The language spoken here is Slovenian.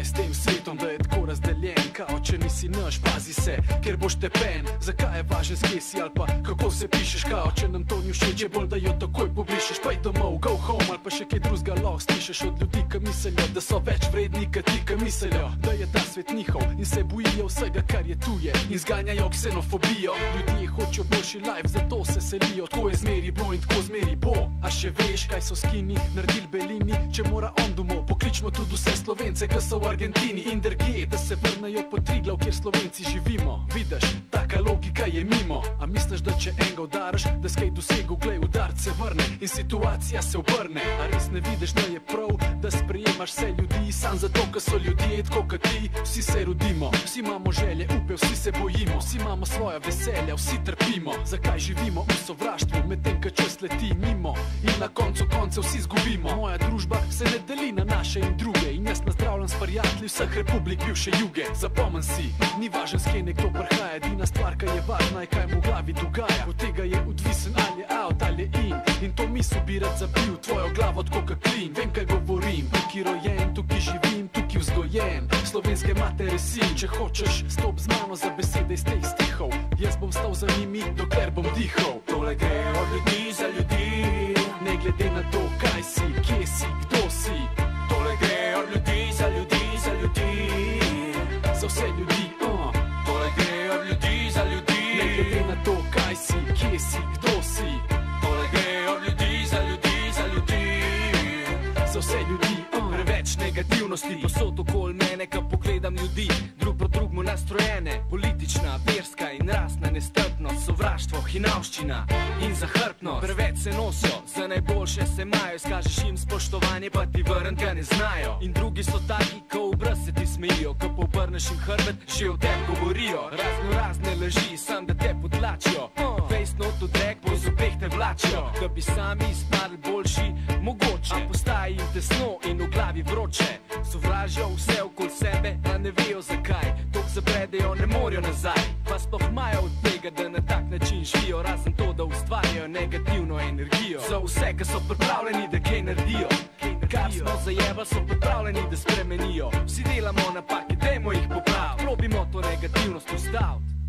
kaj s tem svetom, da je tako razdeljen, kao če nisi naš, pazi se, ker boš tepen. Zakaj je važen s kje si ali pa kako se pišeš, kao če nam to ni všeč, je bolj da jo takoj pobrišeš. Pej domov, go home ali pa še kaj drugega lahko slišeš od ljudi, ki mislijo, da so več vredni kot ti, ki mislijo, da je ta svet njihov in se bojijo vsega, kar je tuje in zganjajo ksenofobijo. Ljudje hočejo boljši life, zato se selijo, tako je zmeri bilo in tako zmeri bo. A še veš, kaj so skini naredili Belini, če mora on domov, pokličmo tudi vse Slovence, ki so v Argentini in drugje, da se vrnejo po Triglav, kjer Slovenci živimo. Vidiš, taka logika je mimo. A misliš, da če enega udaraš, da skaj dosegu, glej, udarc se vrne in situacija se obrne. A res ne vidiš, da je prav, da sprejemaš vse ljudi, sam zato, ker so ljudje tako kot ti. Vsi se rodimo, vsi imamo želje, upe, vsi se bojimo, vsi imamo svoja veselja, vsi trpimo. Zakaj živimo v sovraštvu, medtem ko čas leti mimo in na koncu koncev vsi zgubimo. Moja družba se ne deli na naše in druge in jaz nazdravljam s prijatelji vseh republik bivše juge. Zapomni si, ni važen s kje nekdo prihaja, edina stvar, kaj je važna, je kaj mu v glavi dogaja. Od tega je odvisen ali je out ali je in to misel bi rad zabil tvojo glavo tako kot klin. Vem, kaj govorim, tukaj rojen, tukaj živim, tukaj vzgojen, slovenske matere sin. Če hočeš, stop z mano za besede iz teh stihov, jaz bom stal za njimi, dokler bom dihal. Tole gre od ljudi za ljudi, ne glede na to, kaj si, kje si, kdo si. Tole gre od ljudi za ljudi, za ljudi, za vse ljudi, Tole gre od ljudi za ljudi, ne glede na to, kaj si, kje si, kdo si. Tole gre od ljudi za ljudi, za ljudi, za vse ljudi, Preveč negativnosti posod okoli mene, ko pogledam ljudi, drug pro drugmu nastrojene. Politična, verska in rasna nestrpnost, sovraštvo, hinavščina in zahrbtnost. Preveč se nosijo, za najboljše se imajo, izkažeš jim spoštovanje, pa ti vrn ga ne znajo. In drugi so taki, ko v obraz se ti smejijo, ko pa obrneš jim hrbet, že o tem govorijo. Razne laži, sam da te potlačijo, fejst not od rek, po zobeh te vlačijo. Da bi sami izpadli boljši, mogoče, a postaje jim tesno in v glavi vroče. Sovražijo vse okoli sebe, a ne vejo zakaj, tok se predejo, ne morejo nazaj. Pa sploh imajo od tega, da na tak način živijo, razen to, da ustvarjajo negativno energijo. Za vse, ki so pripravljeni, da kaj naredijo, kar smo zajebali, so pripravljeni, da spremenijo. Vsi delamo napake, dajmo jih popraviti, probimo to negativnost ustaviti.